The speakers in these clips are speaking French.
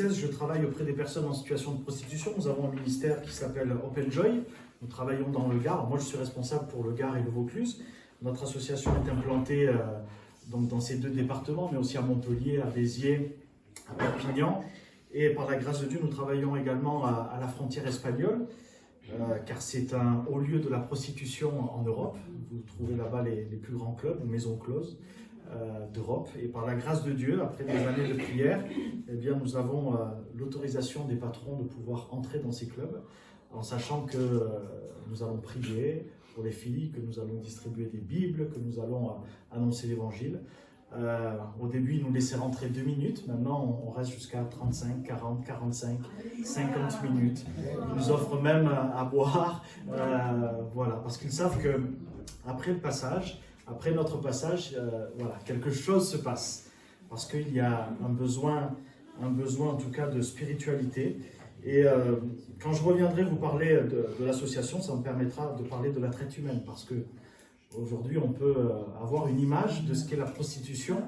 2016, je travaille auprès des personnes en situation de prostitution. Nous avons un ministère qui s'appelle Open Joy. Nous travaillons dans le Gard. Moi, je suis responsable pour le Gard et le Vaucluse. Notre association est implantée donc dans ces deux départements, mais aussi à Montpellier, à Béziers, à Perpignan. Et par la grâce de Dieu, nous travaillons également à la frontière espagnole, car c'est un haut lieu de la prostitution en Europe. Vous trouvez là-bas les plus grands clubs ou maisons closes d'Europe. Et par la grâce de Dieu, après des années de prière, eh bien, nous avons l'autorisation des patrons de pouvoir entrer dans ces clubs, en sachant que nous allons prier pour les filles, que nous allons distribuer des Bibles, que nous allons annoncer l'Évangile. Au début, ils nous laissaient rentrer 2 minutes. Maintenant, on reste jusqu'à 35, 40, 45, 50 minutes. Ils nous offrent même à boire. Voilà, parce qu'ils savent que après le passage, après notre passage, voilà, quelque chose se passe. Parce qu'il y a un besoin en tout cas de spiritualité. Et quand je reviendrai vous parler de l'association, ça me permettra de parler de la traite humaine. Parce que aujourd'hui, on peut avoir une image de ce qu'est la prostitution,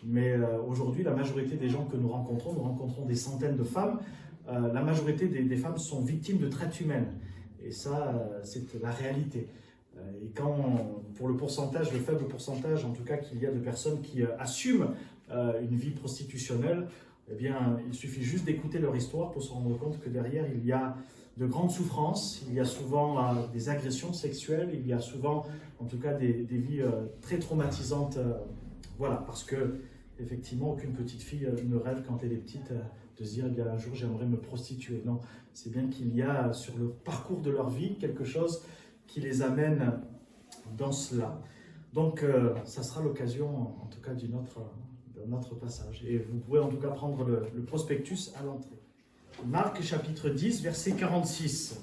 mais aujourd'hui, la majorité des gens que nous rencontrons des centaines de femmes, la majorité des femmes sont victimes de traite humaine. Et ça, c'est la réalité. Et quand, pour le pourcentage, le faible pourcentage, en tout cas, qu'il y a de personnes qui assument une vie prostitutionnelle, eh bien, il suffit juste d'écouter leur histoire pour se rendre compte que derrière, il y a de grandes souffrances, il y a souvent des agressions sexuelles, il y a souvent, en tout cas, des vies très traumatisantes. Voilà, parce que, effectivement, aucune petite fille ne rêve quand elle est petite de se dire, eh bien, un jour, j'aimerais me prostituer. Non, c'est bien qu'il y a sur le parcours de leur vie quelque chose qui les amène dans cela. Donc, ça sera l'occasion, en tout cas, d'un autre passage. Et vous pouvez en tout cas prendre le prospectus à l'entrée. Marc chapitre 10, verset 46.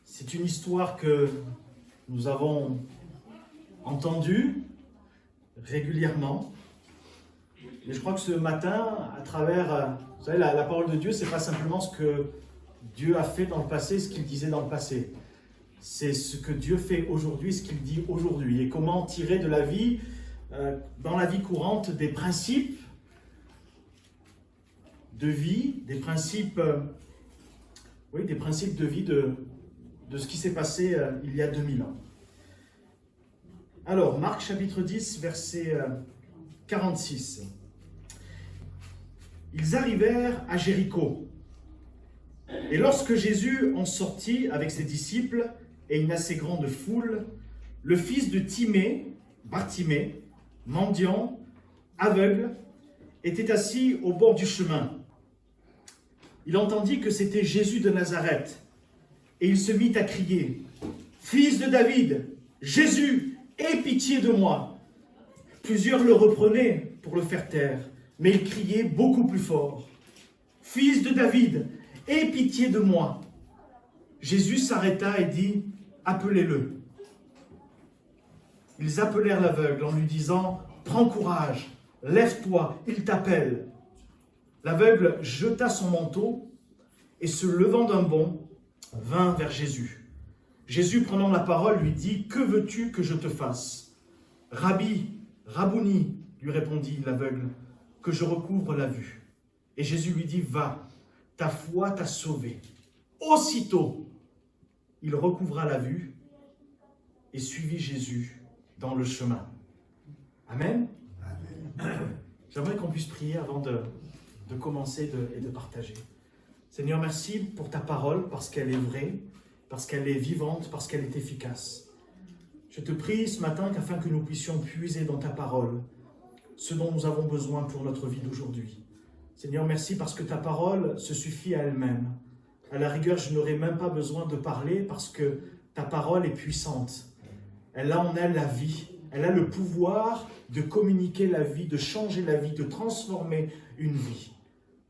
C'est une histoire que nous avons entendue régulièrement. Mais je crois que ce matin, à travers, vous savez, la parole de Dieu, c'est pas simplement ce que Dieu a fait dans le passé, ce qu'il disait dans le passé. C'est ce que Dieu fait aujourd'hui, ce qu'il dit aujourd'hui. Et comment tirer de la vie, dans la vie courante, des principes de vie, des principes de vie de ce qui s'est passé il y a 2000 ans. Alors, Marc chapitre 10, verset 46. Ils arrivèrent à Jéricho. Et lorsque Jésus en sortit avec ses disciples et une assez grande foule, le fils de Timée, Bartimée, mendiant, aveugle, était assis au bord du chemin. Il entendit que c'était Jésus de Nazareth, et il se mit à crier, « Fils de David, Jésus, aie pitié de moi !» Plusieurs le reprenaient pour le faire taire, mais il criait beaucoup plus fort, « Fils de David, aie pitié de moi !» Jésus s'arrêta et dit, « Appelez-le. » Ils appelèrent l'aveugle en lui disant, « Prends courage, lève-toi, il t'appelle. » L'aveugle jeta son manteau et se levant d'un bond, vint vers Jésus. Jésus, prenant la parole, lui dit, « Que veux-tu que je te fasse ?»« Rabbi, Rabouni, lui répondit l'aveugle, « que je recouvre la vue. » Et Jésus lui dit, « Va, ta foi t'a sauvé. » Aussitôt, il recouvra la vue et suivit Jésus dans le chemin. Amen. Amen. J'aimerais qu'on puisse prier avant de commencer et de partager. Seigneur, merci pour ta parole, parce qu'elle est vraie, parce qu'elle est vivante, parce qu'elle est efficace. Je te prie ce matin qu'afin que nous puissions puiser dans ta parole ce dont nous avons besoin pour notre vie d'aujourd'hui. Seigneur, merci parce que ta parole se suffit à elle-même. À la rigueur, je n'aurais même pas besoin de parler parce que ta parole est puissante. Elle a en elle la vie. Elle a le pouvoir de communiquer la vie, de changer la vie, de transformer une vie.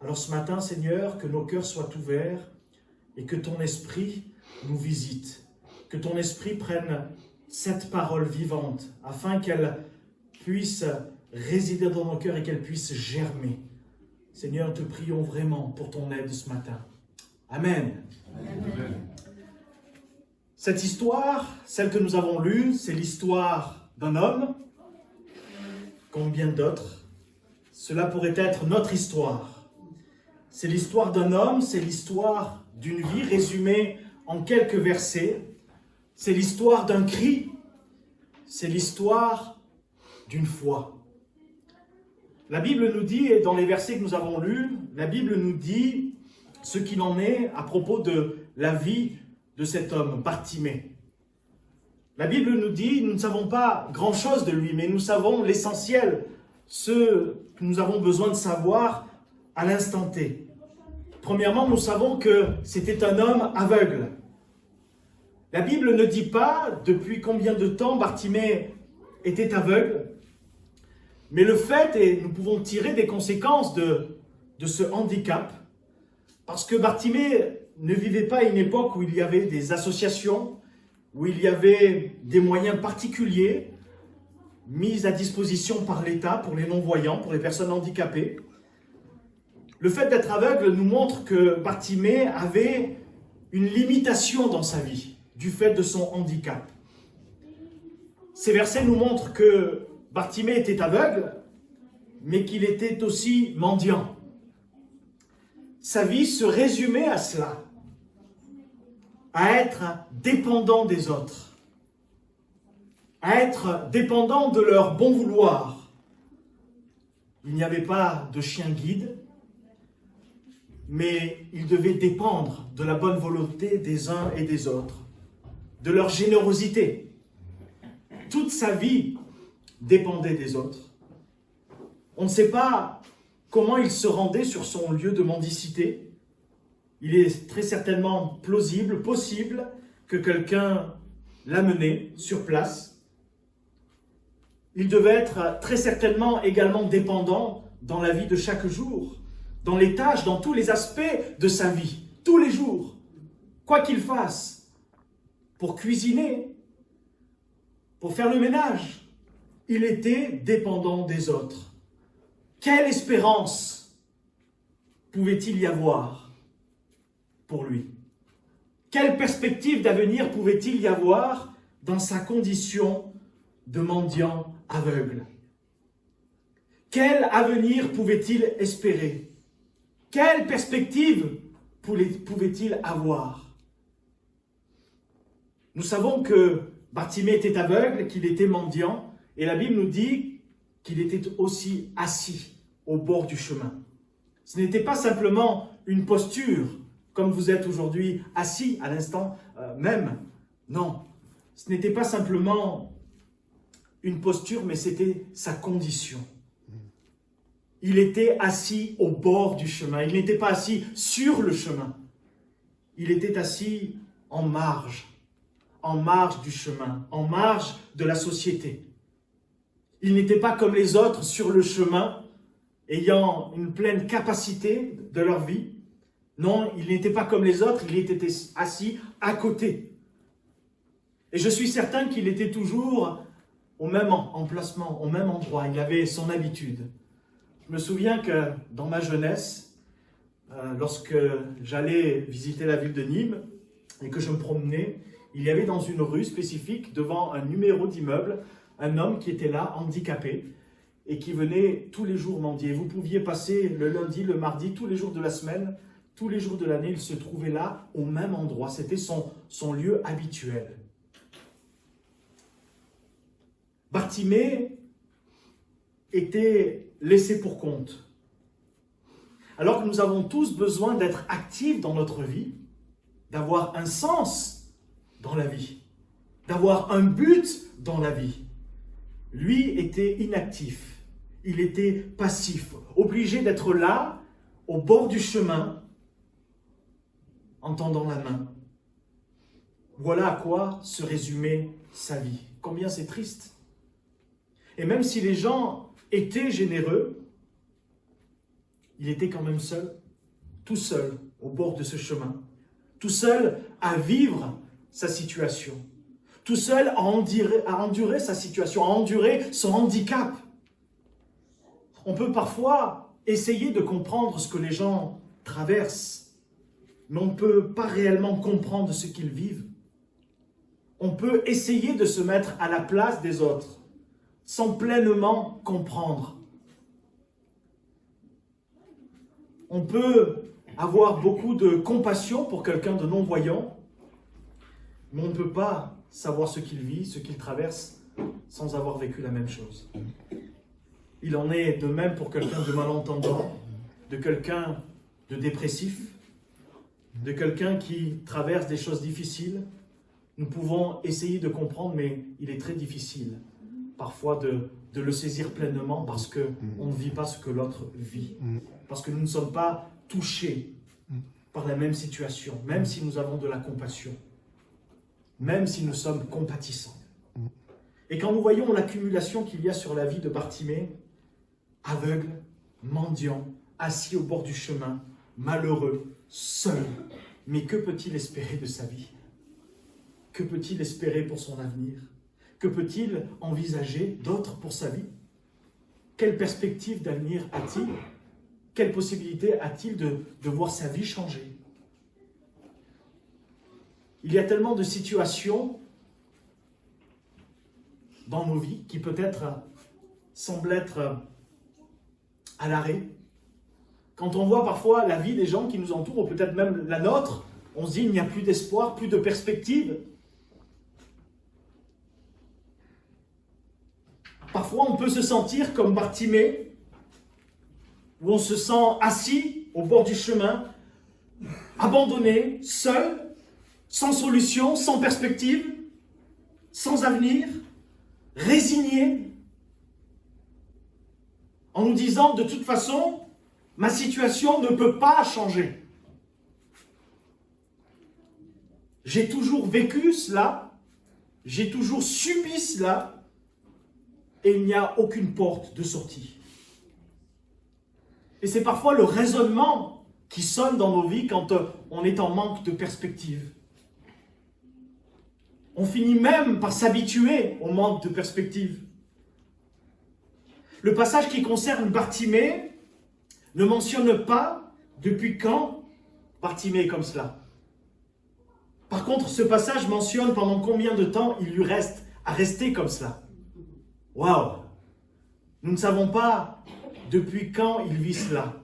Alors ce matin, Seigneur, que nos cœurs soient ouverts et que ton esprit nous visite. Que ton esprit prenne cette parole vivante afin qu'elle puisse résider dans nos cœurs et qu'elle puisse germer. Seigneur, te prions vraiment pour ton aide ce matin. Amen. Amen. Cette histoire, celle que nous avons lue, c'est l'histoire d'un homme, comme bien d'autres. Cela pourrait être notre histoire. C'est l'histoire d'un homme, c'est l'histoire d'une vie résumée en quelques versets. C'est l'histoire d'un cri, c'est l'histoire d'une foi. La Bible nous dit, et dans les versets que nous avons lus, la Bible nous dit ce qu'il en est à propos de la vie de cet homme, Bartimée. La Bible nous dit, nous ne savons pas grand-chose de lui, mais nous savons l'essentiel, ce que nous avons besoin de savoir à l'instant T. Premièrement, nous savons que c'était un homme aveugle. La Bible ne dit pas depuis combien de temps Bartimée était aveugle, mais le fait, et nous pouvons tirer des conséquences de ce handicap, parce que Bartimée ne vivait pas à une époque où il y avait des associations, où il y avait des moyens particuliers mis à disposition par l'État pour les non-voyants, pour les personnes handicapées. Le fait d'être aveugle nous montre que Bartimée avait une limitation dans sa vie, du fait de son handicap. Ces versets nous montrent que Bartimée était aveugle, mais qu'il était aussi mendiant. Sa vie se résumait à cela, à être dépendant des autres, à être dépendant de leur bon vouloir. Il n'y avait pas de chien guide, mais il devait dépendre de la bonne volonté des uns et des autres, de leur générosité. Toute sa vie dépendait des autres. On ne sait pas comment il se rendait sur son lieu de mendicité. Il est très certainement plausible, possible, que quelqu'un l'amenait sur place. Il devait être très certainement également dépendant dans la vie de chaque jour, dans les tâches, dans tous les aspects de sa vie, tous les jours, quoi qu'il fasse, pour cuisiner, pour faire le ménage. Il était dépendant des autres. Quelle espérance pouvait-il y avoir pour lui? Quelle perspective d'avenir pouvait-il y avoir dans sa condition de mendiant aveugle? Quel avenir pouvait-il espérer? Quelle perspective pouvait-il avoir? Nous savons que Bartimée était aveugle, qu'il était mendiant, et la Bible nous dit qu'il était aussi assis au bord du chemin. Ce n'était pas simplement une posture, comme vous êtes aujourd'hui assis à l'instant même. Non, ce n'était pas simplement une posture, mais c'était sa condition. Il était assis au bord du chemin. Il n'était pas assis sur le chemin. Il était assis en marge du chemin, en marge de la société. Il n'était pas comme les autres sur le chemin, ayant une pleine capacité de leur vie. Non, il n'était pas comme les autres, il était assis à côté. Et je suis certain qu'il était toujours au même emplacement, au même endroit. Il avait son habitude. Je me souviens que dans ma jeunesse, lorsque j'allais visiter la ville de Nîmes et que je me promenais, il y avait dans une rue spécifique, devant un numéro d'immeuble, un homme qui était là, handicapé, et qui venait tous les jours mendier. Vous pouviez passer le lundi, le mardi, tous les jours de la semaine, tous les jours de l'année, il se trouvait là, au même endroit. C'était son lieu habituel. Bartimée était laissé pour compte. Alors que nous avons tous besoin d'être actifs dans notre vie, d'avoir un sens dans la vie, d'avoir un but dans la vie. Lui était inactif, il était passif, obligé d'être là, au bord du chemin, en tendant la main. Voilà à quoi se résumait sa vie. Combien c'est triste. Et même si les gens étaient généreux, il était quand même seul, tout seul, au bord de ce chemin, tout seul à vivre sa situation, tout seul à endurer sa situation, à endurer son handicap. On peut parfois essayer de comprendre ce que les gens traversent, mais on ne peut pas réellement comprendre ce qu'ils vivent. On peut essayer de se mettre à la place des autres, sans pleinement comprendre. On peut avoir beaucoup de compassion pour quelqu'un de non-voyant, mais on ne peut pas savoir ce qu'il vit, ce qu'il traverse, sans avoir vécu la même chose. Il en est de même pour quelqu'un de malentendant, de quelqu'un de dépressif, de quelqu'un qui traverse des choses difficiles. Nous pouvons essayer de comprendre, mais il est très difficile parfois de le saisir pleinement parce qu'on ne vit pas ce que l'autre vit. Parce que nous ne sommes pas touchés par la même situation, même si nous avons de la compassion, même si nous sommes compatissants. Et quand nous voyons l'accumulation qu'il y a sur la vie de Bartimée, aveugle, mendiant, assis au bord du chemin, malheureux, seul, mais que peut-il espérer de sa vie? Que peut-il espérer pour son avenir? Que peut-il envisager d'autre pour sa vie? Quelle perspective d'avenir a-t-il? Quelle possibilité a-t-il de voir sa vie changer? Il y a tellement de situations dans nos vies qui peut-être semblent être à l'arrêt. Quand on voit parfois la vie des gens qui nous entourent, ou peut-être même la nôtre, on se dit il n'y a plus d'espoir, plus de perspective. Parfois on peut se sentir comme Bartimée, où on se sent assis au bord du chemin, abandonné, seul, sans solution, sans perspective, sans avenir, résigné, en nous disant de toute façon, ma situation ne peut pas changer. J'ai toujours vécu cela, j'ai toujours subi cela, et il n'y a aucune porte de sortie. Et c'est parfois le raisonnement qui sonne dans nos vies quand on est en manque de perspective. On finit même par s'habituer au manque de perspective. Le passage qui concerne Bartimée ne mentionne pas depuis quand Bartimée est comme cela. Par contre, ce passage mentionne pendant combien de temps il lui reste à rester comme cela. Waouh! Nous ne savons pas depuis quand il vit cela,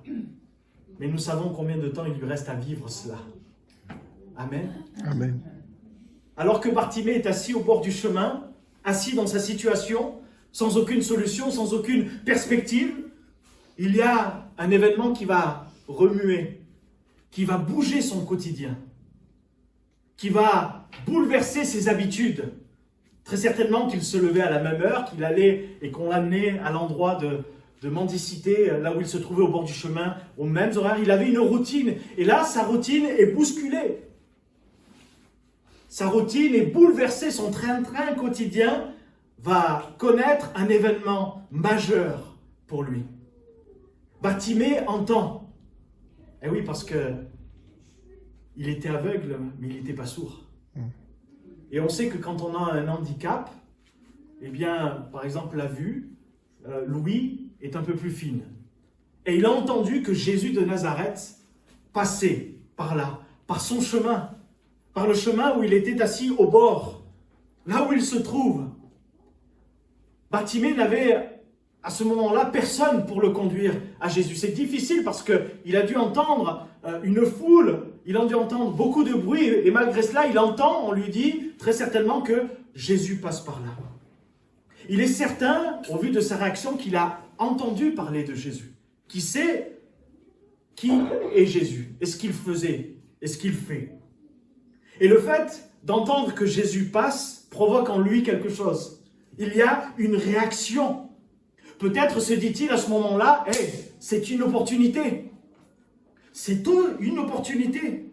mais nous savons combien de temps il lui reste à vivre cela. Amen. Amen. Alors que Bartimée est assis au bord du chemin, assis dans sa situation, sans aucune solution, sans aucune perspective, il y a un événement qui va remuer, qui va bouger son quotidien, qui va bouleverser ses habitudes. Très certainement qu'il se levait à la même heure, qu'il allait et qu'on l'amenait à l'endroit de mendicité, là où il se trouvait au bord du chemin, aux mêmes horaires. Il avait une routine. Et là, sa routine est bousculée. Sa routine est bouleversée. Son train-train quotidien va connaître un événement majeur pour lui. Bartimée entend. Eh oui, parce que il était aveugle, mais il n'était pas sourd. Et on sait que quand on a un handicap, eh bien, par exemple, la vue, l'ouïe est un peu plus fine. Et il a entendu que Jésus de Nazareth passait par là, par son chemin, par le chemin où il était assis au bord, là où il se trouve. Bartimée n'avait à ce moment-là personne pour le conduire à Jésus. C'est difficile parce qu'il a dû entendre une foule, il a dû entendre beaucoup de bruit, et malgré cela, il entend, on lui dit très certainement que Jésus passe par là. Il est certain, au vu de sa réaction, qu'il a entendu parler de Jésus, qu'il sait qui est Jésus, et ce qu'il faisait, et ce qu'il fait. Et le fait d'entendre que Jésus passe provoque en lui quelque chose. Il y a une réaction. Peut-être se dit-il à ce moment-là, hey, c'est une opportunité. C'est une opportunité.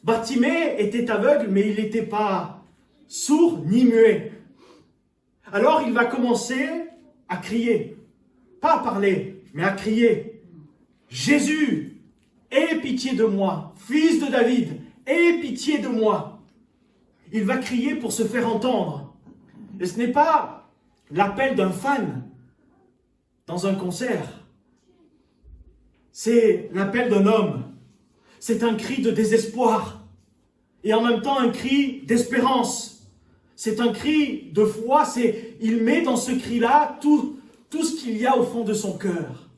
Bartimée était aveugle, mais il n'était pas sourd ni muet. Alors il va commencer à crier. Pas à parler, mais à crier. Jésus, aie pitié de moi. Fils de David, aie pitié de moi. Il va crier pour se faire entendre. Et ce n'est pas l'appel d'un fan dans un concert. C'est l'appel d'un homme. C'est un cri de désespoir. Et en même temps un cri d'espérance. C'est un cri de foi. Il met dans ce cri-là tout ce qu'il y a au fond de son cœur.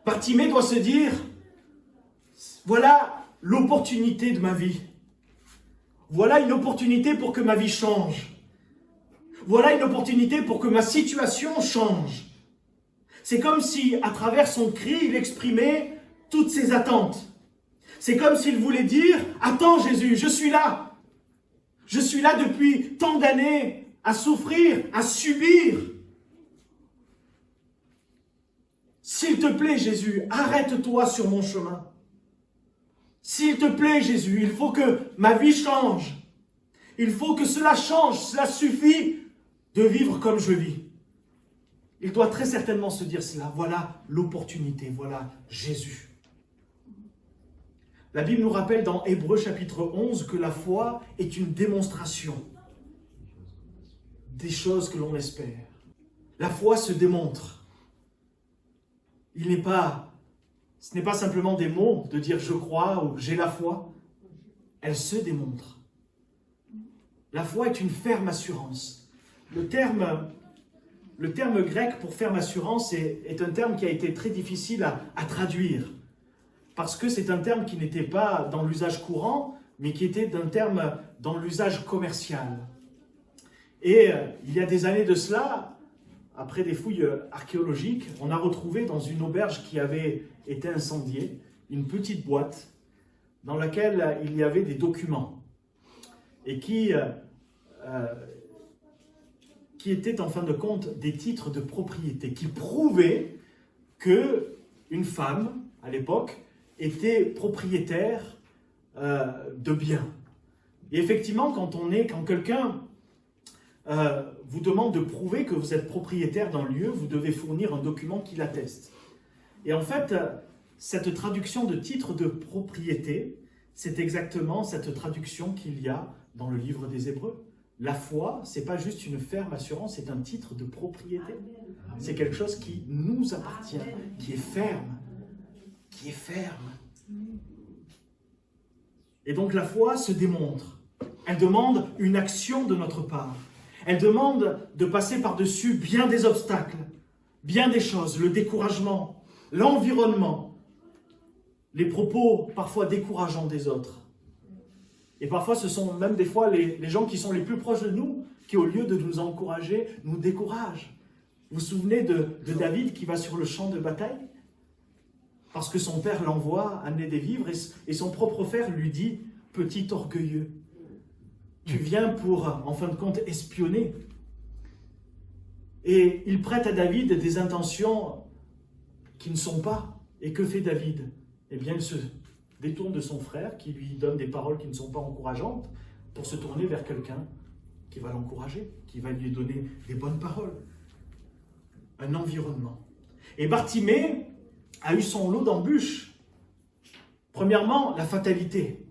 Bartimée doit se dire, voilà l'opportunité de ma vie. Voilà une opportunité pour que ma vie change. Voilà une opportunité pour que ma situation change. C'est comme si, à travers son cri, il exprimait toutes ses attentes. C'est comme s'il voulait dire, attends Jésus, je suis là. Je suis là depuis tant d'années à souffrir, à subir. S'il te plaît Jésus, arrête-toi sur mon chemin. S'il te plaît Jésus, il faut que ma vie change. Il faut que cela change, cela suffit de vivre comme je vis. Il doit très certainement se dire cela. Voilà l'opportunité, voilà Jésus. La Bible nous rappelle dans Hébreux chapitre 11 que la foi est une démonstration des choses que l'on espère. La foi se démontre. Ce n'est pas simplement des mots de dire je crois ou j'ai la foi. Elle se démontre. La foi est une ferme assurance. Le terme grec pour ferme assurance est un terme qui a été très difficile à traduire. Parce que c'est un terme qui n'était pas dans l'usage courant, mais qui était un terme dans l'usage commercial. Et il y a des années de cela, après des fouilles archéologiques, on a retrouvé dans une auberge qui avait été incendiée, une petite boîte dans laquelle il y avait des documents et qui étaient en fin de compte des titres de propriété qui prouvaient qu'une femme, à l'époque, était propriétaire de biens. Et effectivement, quand quelqu'un vous demande de prouver que vous êtes propriétaire d'un lieu, vous devez fournir un document qui l'atteste. Et en fait, cette traduction de titre de propriété, c'est exactement cette traduction qu'il y a dans le livre des Hébreux. La foi, ce n'est pas juste une ferme assurance, c'est un titre de propriété. C'est quelque chose qui nous appartient, qui est ferme. Qui est ferme. Et donc la foi se démontre. Elle demande une action de notre part. Elle demande de passer par-dessus bien des obstacles, bien des choses, le découragement, l'environnement, les propos parfois décourageants des autres. Et parfois ce sont même des fois les gens qui sont les plus proches de nous qui, au lieu de nous encourager, nous découragent. Vous vous souvenez de David qui va sur le champ de bataille ? Parce que son père l'envoie amener des vivres et son propre frère lui dit « Petit orgueilleux, tu viens pour, en fin de compte, espionner. » Et il prête à David des intentions qui ne sont pas. Et que fait David ? Eh bien, il se détourne de son frère qui lui donne des paroles qui ne sont pas encourageantes pour se tourner vers quelqu'un qui va l'encourager, qui va lui donner des bonnes paroles. Un environnement. Et Bartimée a eu son lot d'embûches. Premièrement, la fatalité.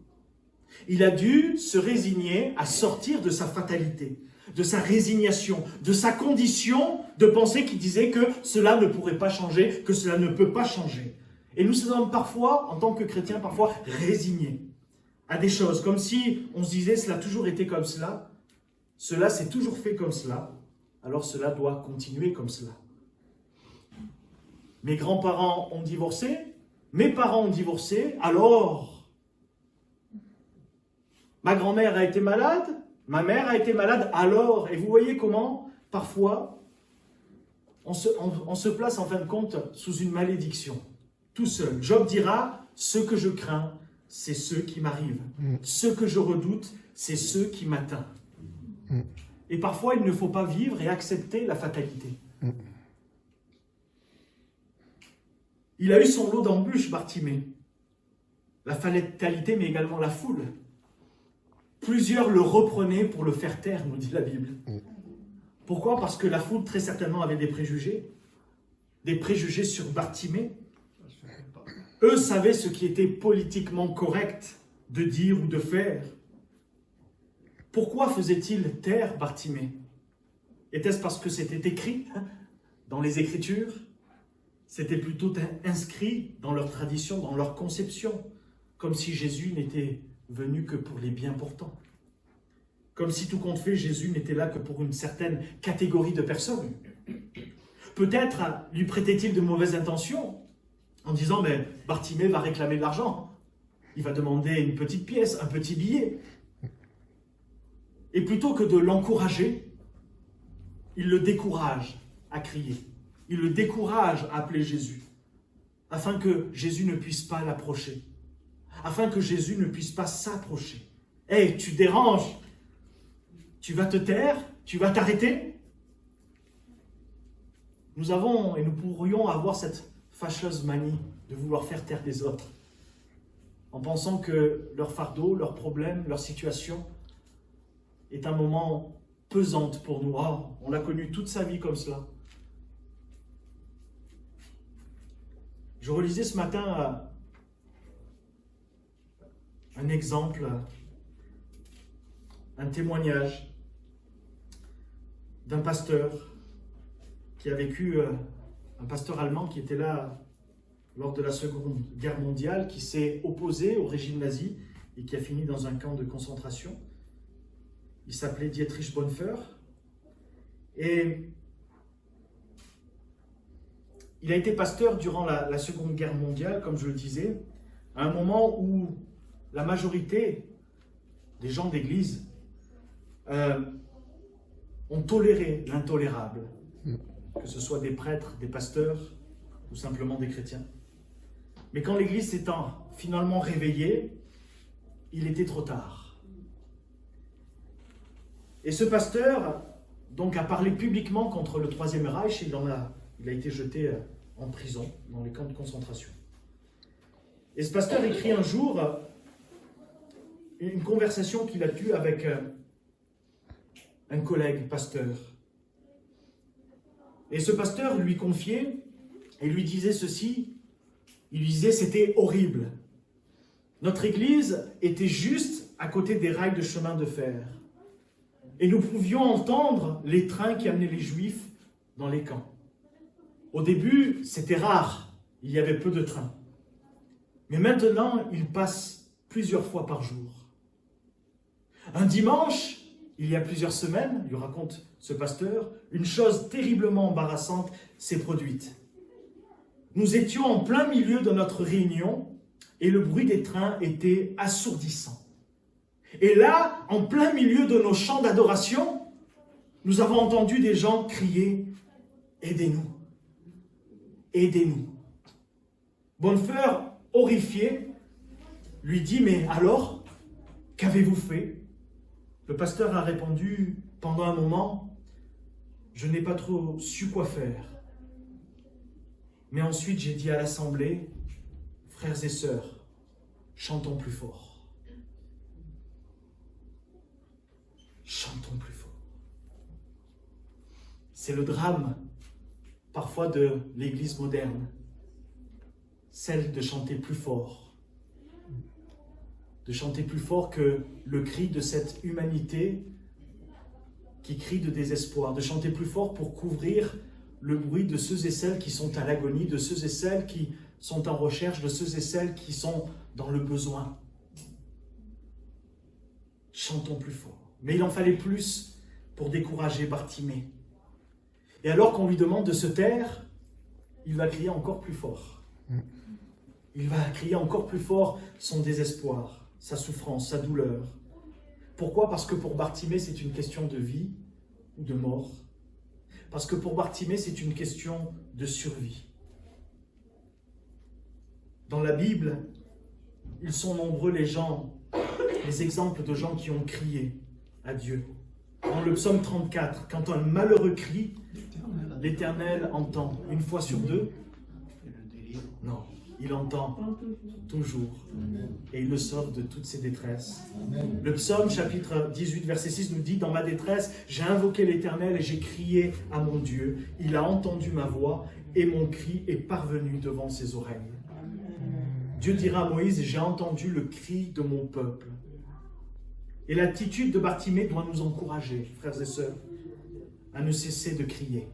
Il a dû se résigner à sortir de sa fatalité, de sa résignation, de sa condition de pensée qui disait que cela ne pourrait pas changer, que cela ne peut pas changer. Et nous sommes parfois, en tant que chrétiens, parfois résignés à des choses, comme si on se disait cela a toujours été comme cela s'est toujours fait comme cela, alors cela doit continuer comme cela. Mes grands-parents ont divorcé, mes parents ont divorcé, alors ma grand-mère a été malade, ma mère a été malade, alors, et vous voyez comment, parfois, on se place en fin de compte sous une malédiction, tout seul. Job dira, ce que je crains, c'est ce qui m'arrive. Ce que je redoute, c'est ce qui m'atteint. Et parfois, il ne faut pas vivre et accepter la fatalité. Il a eu son lot d'embûches, Bartimée. La fatalité, mais également la foule. Plusieurs le reprenaient pour le faire taire, nous dit la Bible. Pourquoi ? Parce que la foule, très certainement, avait des préjugés. Des préjugés sur Bartimée. Eux savaient ce qui était politiquement correct de dire ou de faire. Pourquoi faisait-il taire Bartimée ? Était-ce parce que c'était écrit dans les Écritures ? C'était plutôt inscrit dans leur tradition, dans leur conception, comme si Jésus n'était venu que pour les bien portants. Comme si tout compte fait, Jésus n'était là que pour une certaine catégorie de personnes. Peut-être lui prêtait-il de mauvaises intentions, en disant, mais Bartimée va réclamer de l'argent. Il va demander une petite pièce, un petit billet. Et plutôt que de l'encourager, il le décourage à crier. Il le décourage à appeler Jésus, afin que Jésus ne puisse pas l'approcher, afin que Jésus ne puisse pas s'approcher. Hey, tu déranges, tu vas te taire, tu vas t'arrêter. Nous avons, et nous pourrions avoir cette fâcheuse manie de vouloir faire taire les autres, en pensant que leur fardeau, leur problème, leur situation est un moment pesante pour nous. Oh, on l'a connu toute sa vie comme cela. Je relisais ce matin un exemple, un témoignage d'un pasteur qui a vécu, un pasteur allemand qui était là lors de la Seconde Guerre mondiale, qui s'est opposé au régime nazi et qui a fini dans un camp de concentration. Il s'appelait Dietrich Bonhoeffer. Et il a été pasteur durant la Seconde Guerre mondiale, comme je le disais, à un moment où la majorité des gens d'église ont toléré l'intolérable, que ce soit des prêtres, des pasteurs ou simplement des chrétiens. Mais quand l'église s'est finalement réveillée, il était trop tard. Et ce pasteur donc, a parlé publiquement contre le Troisième Reich et il a été jeté en prison, dans les camps de concentration. Et ce pasteur écrit un jour une conversation qu'il a eue avec un collègue pasteur. Et ce pasteur lui confiait et lui disait ceci, il lui disait c'était horrible. Notre église était juste à côté des rails de chemin de fer. Et nous pouvions entendre les trains qui amenaient les Juifs dans les camps. Au début, c'était rare, il y avait peu de trains. Mais maintenant, ils passent plusieurs fois par jour. Un dimanche, il y a plusieurs semaines, lui raconte ce pasteur, une chose terriblement embarrassante s'est produite. Nous étions en plein milieu de notre réunion et le bruit des trains était assourdissant. Et là, en plein milieu de nos chants d'adoration, nous avons entendu des gens crier « Aidez-nous ! Aidez-nous !» Bonhoeffer, horrifié, lui dit « Mais alors, qu'avez-vous fait ?» Le pasteur a répondu pendant un moment « Je n'ai pas trop su quoi faire. » Mais ensuite, j'ai dit à l'assemblée « Frères et sœurs, chantons plus fort. » Chantons plus fort. C'est le drame, parfois, de l'Église moderne. Celle de chanter plus fort. De chanter plus fort que le cri de cette humanité qui crie de désespoir. De chanter plus fort pour couvrir le bruit de ceux et celles qui sont à l'agonie, de ceux et celles qui sont en recherche, de ceux et celles qui sont dans le besoin. Chantons plus fort. Mais il en fallait plus pour décourager Bartimée. Et alors qu'on lui demande de se taire, il va crier encore plus fort. Il va crier encore plus fort son désespoir, sa souffrance, sa douleur. Pourquoi ? Parce que pour Bartimée, c'est une question de vie ou de mort. Parce que pour Bartimée, c'est une question de survie. Dans la Bible, ils sont nombreux les exemples de gens qui ont crié à Dieu. Dans le psaume 34, quand un malheureux crie, l'Éternel entend. Une fois sur deux ? Non, il entend toujours. Et il le sauve de toutes ses détresses. Le psaume chapitre 18, verset 6 nous dit « Dans ma détresse, j'ai invoqué l'Éternel et j'ai crié à mon Dieu. Il a entendu ma voix et mon cri est parvenu devant ses oreilles. » Dieu dira à Moïse « J'ai entendu le cri de mon peuple. » Et l'attitude de Bartimée doit nous encourager, frères et sœurs, à ne cesser de crier,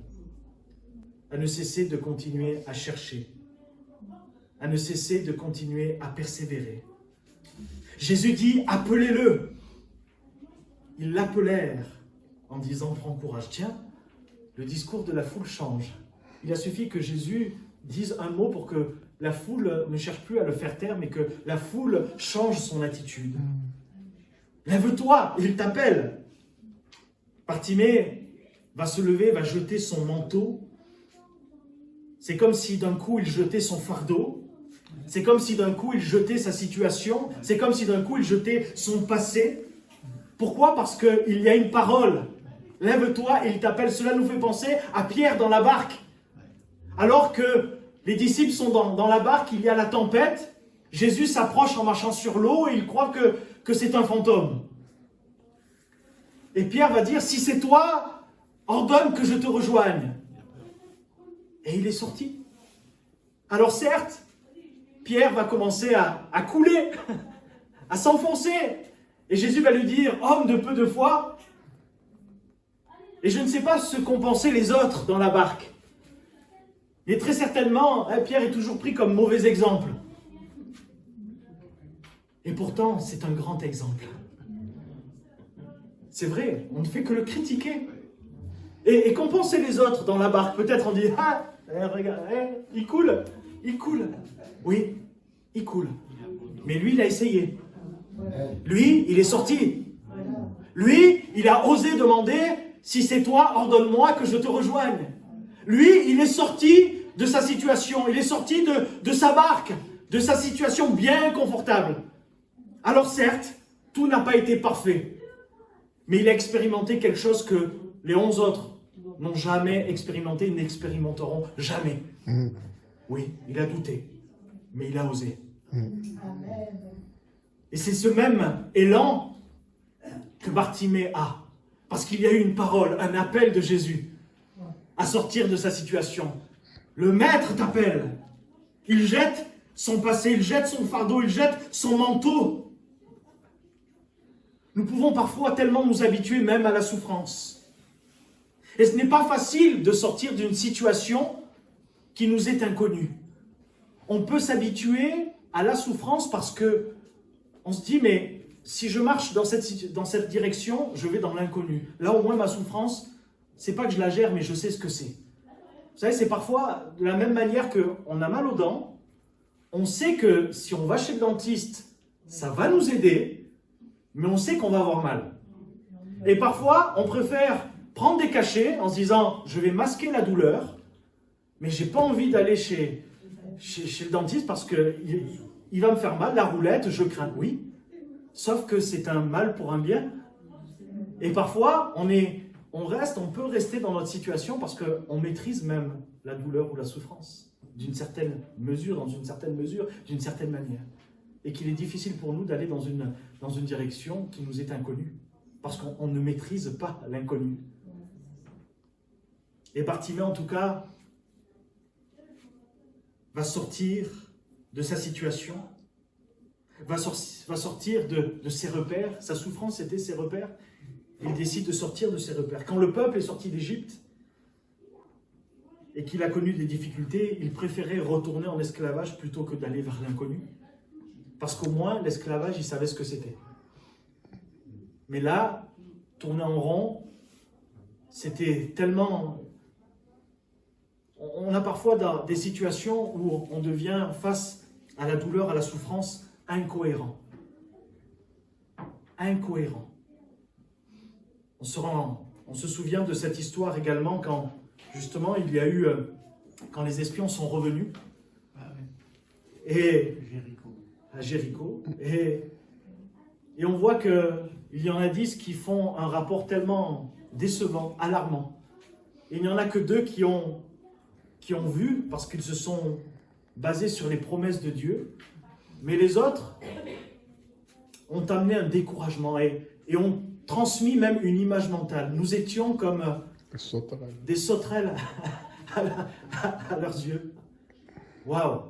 à ne cesser de continuer à chercher, à ne cesser de continuer à persévérer. Jésus dit « Appelez-le !» Ils l'appelèrent en disant « Prends courage !» Tiens, le discours de la foule change. Il a suffi que Jésus dise un mot pour que la foule ne cherche plus à le faire taire, mais que la foule change son attitude. Lève-toi, il t'appelle. Bartimée va se lever, va jeter son manteau. C'est comme si d'un coup il jetait son fardeau. C'est comme si d'un coup il jetait sa situation. C'est comme si d'un coup il jetait son passé. Pourquoi? Parce qu'il y a une parole. Lève-toi, il t'appelle. Cela nous fait penser à Pierre dans la barque. Alors que les disciples sont dans la barque, il y a la tempête. Jésus s'approche en marchant sur l'eau et il croit que c'est un fantôme. Et Pierre va dire, si c'est toi, ordonne que je te rejoigne. Et il est sorti. Alors certes, Pierre va commencer à couler, à s'enfoncer. Et Jésus va lui dire, homme de peu de foi. Et je ne sais pas ce qu'ont pensé les autres dans la barque. Mais très certainement, Pierre est toujours pris comme mauvais exemple. Et pourtant, c'est un grand exemple. C'est vrai, on ne fait que le critiquer. Et qu'ont pensé les autres dans la barque? Peut-être on dit, regarde, il coule. Oui, il coule. Mais lui, il a essayé. Lui, il est sorti. Lui, il a osé demander, si c'est toi, ordonne-moi que je te rejoigne. Lui, il est sorti de sa situation, il est sorti de sa barque, de sa situation bien confortable. Alors certes, tout n'a pas été parfait, mais il a expérimenté quelque chose que les 11 autres n'ont jamais expérimenté et n'expérimenteront jamais. Oui, il a douté, mais il a osé. Et c'est ce même élan que Bartimée a, parce qu'il y a eu une parole, un appel de Jésus à sortir de sa situation. Le Maître t'appelle. Il jette son passé, il jette son fardeau, il jette son manteau. Nous pouvons parfois tellement nous habituer même à la souffrance. Et ce n'est pas facile de sortir d'une situation qui nous est inconnue. On peut s'habituer à la souffrance parce que on se dit, mais si je marche dans cette direction, je vais dans l'inconnu. Là, au moins, ma souffrance, c'est pas que je la gère, mais je sais ce que c'est. Vous savez, c'est parfois de la même manière qu'on a mal aux dents. On sait que si on va chez le dentiste, ça va nous aider, mais on sait qu'on va avoir mal. Et parfois, on préfère prendre des cachets en se disant, je vais masquer la douleur, mais j'ai pas envie d'aller chez le dentiste parce qu'il va me faire mal, la roulette, je crains. Oui, sauf que c'est un mal pour un bien. Et parfois, on peut rester dans notre situation parce qu'on maîtrise même la douleur ou la souffrance d'une certaine mesure, d'une certaine manière. Et qu'il est difficile pour nous d'aller dans une direction qui nous est inconnue parce qu'on ne maîtrise pas l'inconnu. Et Bartimée, en tout cas, va sortir de sa situation, va sortir de ses repères. Sa souffrance, c'était ses repères. Il décide de sortir de ses repères. Quand le peuple est sorti d'Égypte et qu'il a connu des difficultés, il préférait retourner en esclavage plutôt que d'aller vers l'inconnu. Parce qu'au moins, l'esclavage, il savait ce que c'était. Mais là, tourner en rond, c'était tellement... On a parfois des situations où on devient, face à la douleur, à la souffrance, incohérent. Incohérent. On se souvient de cette histoire également quand, justement, il y a eu, quand les espions sont revenus et, à Jéricho, et on voit qu'il y en a 10 qui font un rapport tellement décevant, alarmant. Et il n'y en a que 2 qui ont vu, parce qu'ils se sont basés sur les promesses de Dieu, mais les autres ont amené un découragement et ont transmis même une image mentale. Nous étions comme des sauterelles à leurs yeux. Waouh!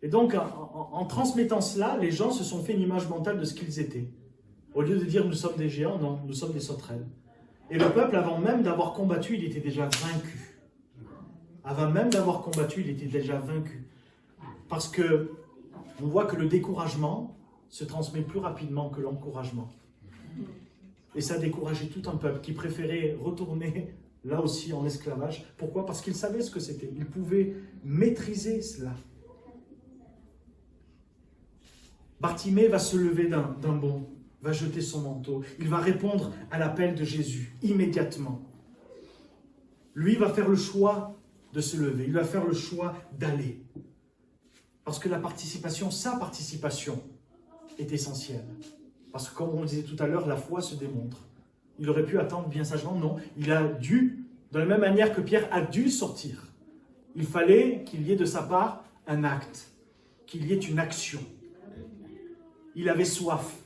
Et donc, en transmettant cela, les gens se sont fait une image mentale de ce qu'ils étaient. Au lieu de dire nous sommes des géants, non, nous sommes des sauterelles. Et le peuple, avant même d'avoir combattu, il était déjà vaincu. Avant même d'avoir combattu, il était déjà vaincu. Parce que on voit que le découragement se transmet plus rapidement que l'encouragement. Et ça a découragé tout un peuple qui préférait retourner là aussi en esclavage. Pourquoi? Parce qu'il savait ce que c'était. Il pouvait maîtriser cela. Bartimée va se lever d'un bond, va jeter son manteau. Il va répondre à l'appel de Jésus immédiatement. Lui va faire le choix de se lever. Il va faire le choix d'aller. Parce que la participation, sa participation, est essentielle. Parce que comme on le disait tout à l'heure, la foi se démontre. Il aurait pu attendre bien sagement, non. Il a dû, de la même manière que Pierre a dû sortir. Il fallait qu'il y ait de sa part un acte, qu'il y ait une action. Il avait soif.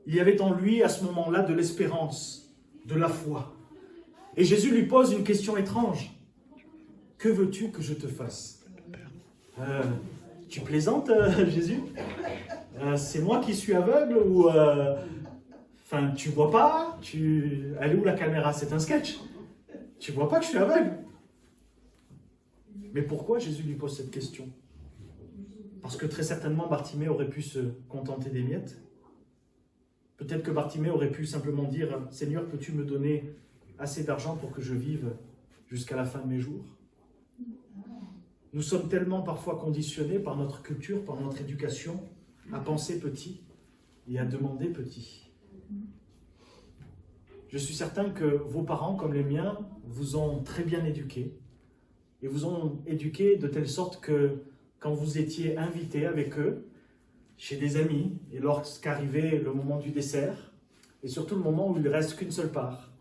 Il y avait en lui, à ce moment-là, de l'espérance, de la foi. Et Jésus lui pose une question étrange. Que veux-tu que je te fasse? Tu plaisantes, Jésus? C'est moi qui suis aveugle ou... Enfin, tu vois pas? Elle est où la caméra? C'est un sketch. Tu vois pas que je suis aveugle? Mais pourquoi Jésus lui pose cette question? Parce que très certainement, Bartimée aurait pu se contenter des miettes. Peut-être que Bartimée aurait pu simplement dire « Seigneur, peux-tu me donner assez d'argent pour que je vive jusqu'à la fin de mes jours ?» Nous sommes tellement parfois conditionnés par notre culture, par notre éducation, à penser petit et à demander petit. Je suis certain que vos parents, comme les miens, vous ont très bien éduqué. Et vous ont éduqué de telle sorte que quand vous étiez invité avec eux, chez des amis, et lorsqu'arrivait le moment du dessert, et surtout le moment où il ne reste qu'une seule part,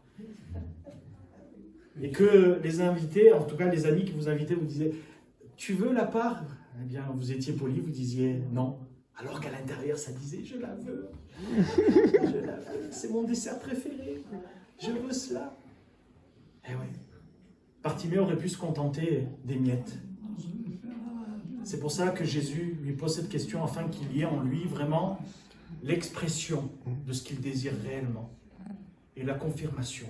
et que les invités, en tout cas les amis qui vous invitaient, vous disaient « Tu veux la part ?» Eh bien, vous étiez poli, vous disiez « Non ». Alors qu'à l'intérieur, ça disait « Je la veux, je la veux, c'est mon dessert préféré, je veux cela ». Eh oui, Bartimée aurait pu se contenter des miettes. C'est pour ça que Jésus lui pose cette question afin qu'il y ait en lui vraiment l'expression de ce qu'il désire réellement et la confirmation.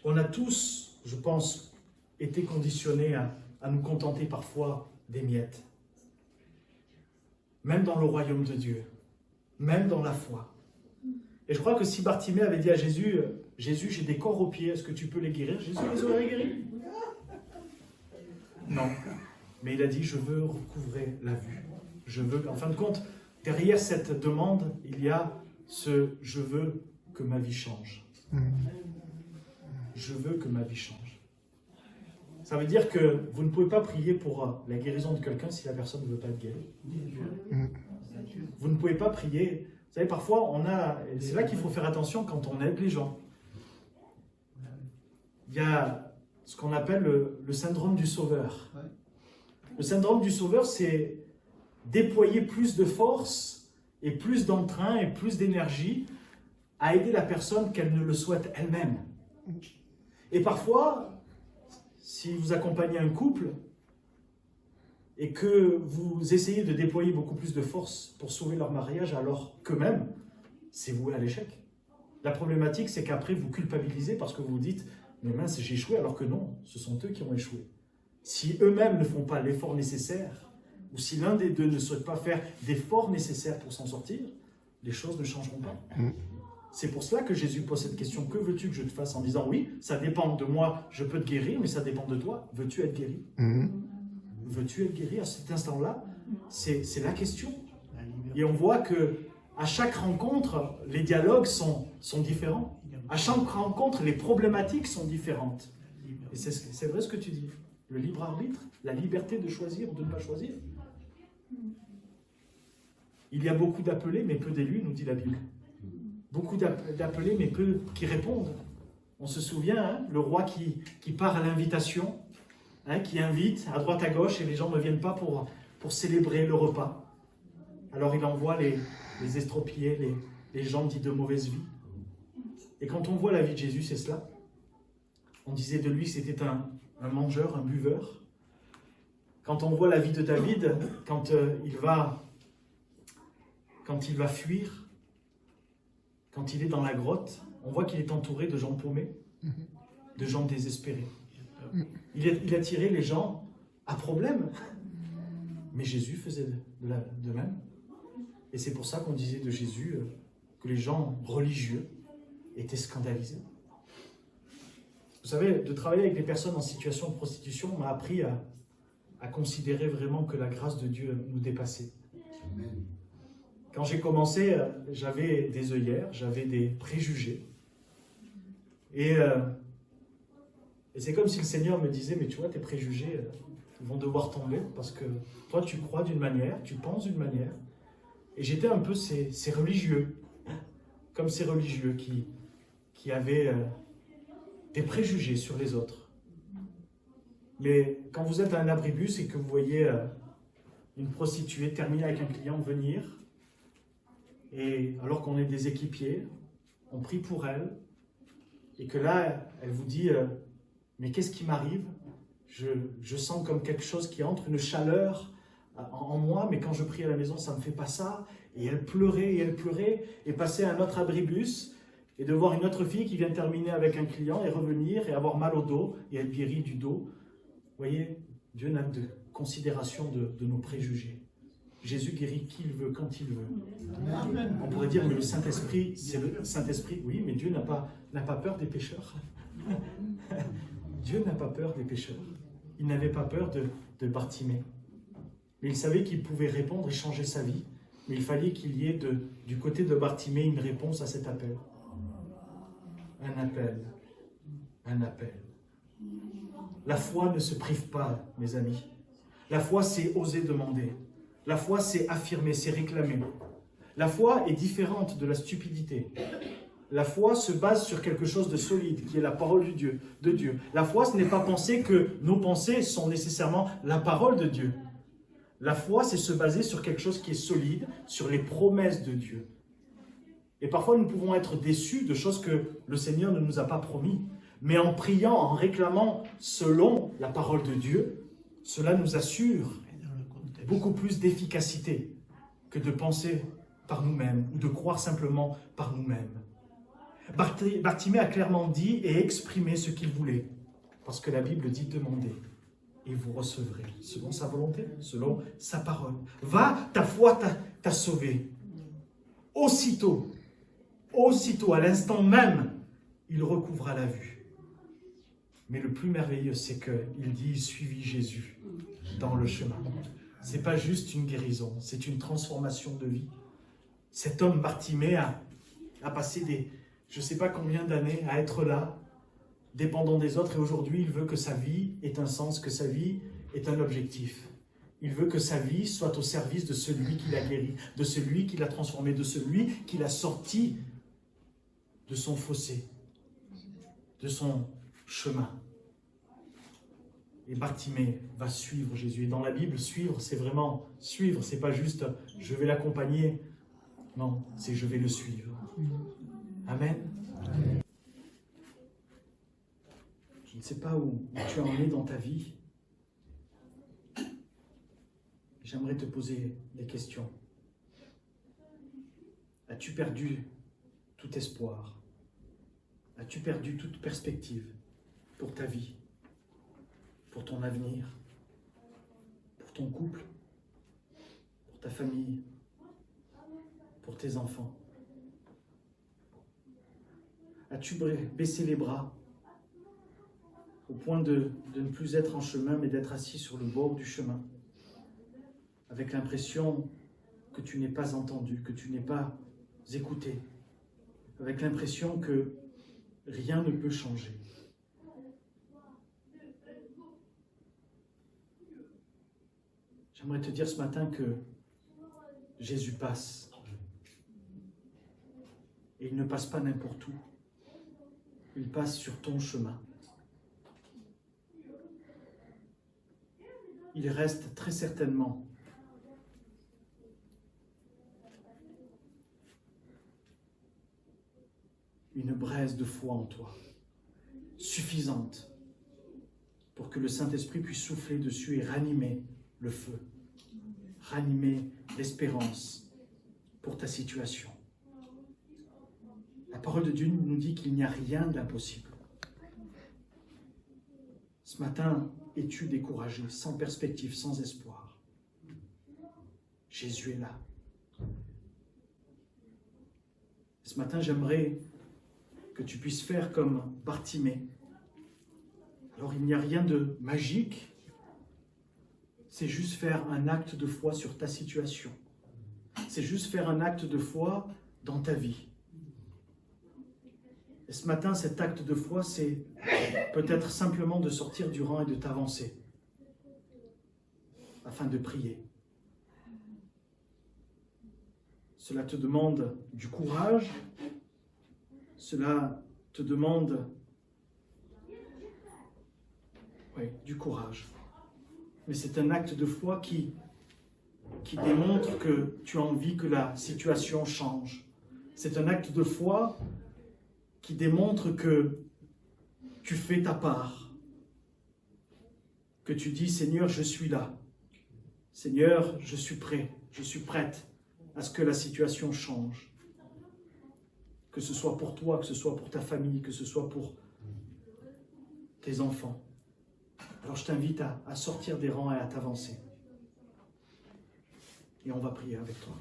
On a tous, je pense, été conditionnés à nous contenter parfois des miettes. Même dans le royaume de Dieu, même dans la foi. Et je crois que si Bartimée avait dit à Jésus, « Jésus, j'ai des corps aux pieds, est-ce que tu peux les guérir ?» Jésus les aurait guéris. Non, mais il a dit, je veux recouvrer la vue. Je veux, en fin de compte, derrière cette demande, il y a ce « je veux que ma vie change ». Je veux que ma vie change. Ça veut dire que vous ne pouvez pas prier pour la guérison de quelqu'un si la personne ne veut pas être guérie. Vous ne pouvez pas prier. Vous savez, parfois, c'est là qu'il faut faire attention quand on aide les gens. Il y a ce qu'on appelle le syndrome du sauveur. Le syndrome du sauveur, c'est déployer plus de force et plus d'entrain et plus d'énergie à aider la personne qu'elle ne le souhaite elle-même. Et parfois, si vous accompagnez un couple et que vous essayez de déployer beaucoup plus de force pour sauver leur mariage alors qu'eux-mêmes, c'est voué à l'échec. La problématique, c'est qu'après, vous culpabilisez parce que vous vous dites « mais mince, j'ai échoué », alors que non, ce sont eux qui ont échoué. Si eux-mêmes ne font pas l'effort nécessaire, ou si l'un des deux ne souhaite pas faire d'efforts nécessaires pour s'en sortir, les choses ne changeront pas. C'est pour cela que Jésus pose cette question, que veux-tu que je te fasse? En disant, oui, ça dépend de moi, je peux te guérir, mais ça dépend de toi. Veux-tu être guéri? Veux-tu être guéri à cet instant-là? C'est la question. Et on voit que à chaque rencontre, les dialogues sont différents. À chaque rencontre, les problématiques sont différentes. Et c'est vrai ce que tu dis. Le libre arbitre, la liberté de choisir ou de ne pas choisir. Il y a beaucoup d'appelés, mais peu d'élus, nous dit la Bible. Beaucoup d'appelés, mais peu qui répondent. On se souvient, hein, le roi qui part à l'invitation, hein, qui invite à droite à gauche, et les gens ne viennent pas pour célébrer le repas. Alors il envoie les estropiés, les gens dits de mauvaise vie. Et quand on voit la vie de Jésus, c'est cela. On disait de lui que c'était un mangeur, un buveur. Quand on voit la vie de David, quand il va fuir, quand il est dans la grotte, on voit qu'il est entouré de gens paumés, de gens désespérés. Il attirait les gens à problème. Mais Jésus faisait de même. Et c'est pour ça qu'on disait de Jésus que les gens religieux étaient scandalisés. Vous savez, de travailler avec des personnes en situation de prostitution m'a appris à considérer vraiment que la grâce de Dieu nous dépassait. Amen. Quand j'ai commencé, j'avais des œillères, j'avais des préjugés. Et c'est comme si le Seigneur me disait, mais tu vois, tes préjugés vont devoir tomber parce que toi, tu crois d'une manière, tu penses d'une manière. Et j'étais un peu ces religieux, comme ces religieux qui avaient des préjugés sur les autres. Mais quand vous êtes à un abribus et que vous voyez une prostituée terminer avec un client venir, et alors qu'on est des équipiers, on prie pour elle, et que là, elle vous dit mais qu'est-ce qui m'arrive ? Je sens comme quelque chose qui entre, une chaleur en moi, mais quand je prie à la maison, ça ne me fait pas ça. Et elle pleurait, et passer à un autre abribus, et de voir une autre fille qui vient terminer avec un client, et revenir, et avoir mal au dos, et être guérie du dos. Vous voyez, Dieu n'a de considération de nos préjugés. Jésus guérit qui il veut, quand il veut. Amen. On pourrait dire, mais le Saint-Esprit, c'est le Saint-Esprit. Oui, mais Dieu n'a pas peur des pécheurs. Dieu n'a pas peur des pécheurs. Il n'avait pas peur de Bartimée. Mais il savait qu'il pouvait répondre et changer sa vie. Mais il fallait qu'il y ait du côté de Bartimée une réponse à cet appel. Un appel. Un appel. La foi ne se prive pas, mes amis. La foi, c'est oser demander. La foi, c'est affirmer, c'est réclamer. La foi est différente de la stupidité. La foi se base sur quelque chose de solide, qui est la parole de Dieu. La foi, ce n'est pas penser que nos pensées sont nécessairement la parole de Dieu. La foi, c'est se baser sur quelque chose qui est solide, sur les promesses de Dieu. Et parfois, nous pouvons être déçus de choses que le Seigneur ne nous a pas promis. Mais en priant, en réclamant selon la parole de Dieu, cela nous assure beaucoup plus d'efficacité que de penser par nous-mêmes ou de croire simplement par nous-mêmes. Bartimée a clairement dit et exprimé ce qu'il voulait, parce que la Bible dit demandez et vous recevrez, selon sa volonté, selon sa parole. Va, ta foi t'a sauvé. Aussitôt, à l'instant même, il recouvra la vue. Mais le plus merveilleux, c'est qu'il dit, il suivit Jésus dans le chemin. Ce n'est pas juste une guérison, c'est une transformation de vie. Cet homme Bartimée a passé je ne sais pas combien d'années à être là, dépendant des autres, et aujourd'hui, il veut que sa vie ait un sens, que sa vie ait un objectif. Il veut que sa vie soit au service de celui qui l'a guéri, de celui qui l'a transformé, de celui qui l'a sorti de son fossé, de son chemin. Et Bartimée va suivre Jésus. Et dans la Bible, suivre, c'est vraiment suivre. C'est pas juste je vais l'accompagner. Non, c'est je vais le suivre. Amen. Amen. Je ne sais pas où tu en es dans ta vie. J'aimerais te poser des questions. As-tu perdu tout espoir? As-tu perdu toute perspective pour ta vie? Pour ton avenir, pour ton couple, pour ta famille, pour tes enfants? As-tu baissé les bras au point de ne plus être en chemin, mais d'être assis sur le bord du chemin, avec l'impression que tu n'es pas entendu, que tu n'es pas écouté, avec l'impression que rien ne peut changer? J'aimerais te dire ce matin que Jésus passe. Et il ne passe pas n'importe où. Il passe sur ton chemin. Il reste très certainement une braise de foi en toi, suffisante pour que le Saint-Esprit puisse souffler dessus et ranimer le feu, ranimer l'espérance pour ta situation. La parole de Dieu nous dit qu'il n'y a rien d'impossible. Ce matin, es-tu découragé, sans perspective, sans espoir? Jésus est là. Ce matin, j'aimerais que tu puisses faire comme Bartimée Alors il n'y a rien de magique, c'est juste faire un acte de foi sur ta situation. C'est juste faire un acte de foi dans ta vie. Et ce matin, cet acte de foi, c'est peut-être simplement de sortir du rang et de t'avancer afin de prier. Cela te demande du courage, cela te demande du courage. Mais c'est un acte de foi qui démontre que tu as envie que la situation change. C'est un acte de foi qui démontre que tu fais ta part. Que tu dis, Seigneur, je suis là. Seigneur, je suis prêt, je suis prête à ce que la situation change. Que ce soit pour toi, que ce soit pour ta famille, que ce soit pour tes enfants. Alors je t'invite à sortir des rangs et à t'avancer. Et on va prier avec toi.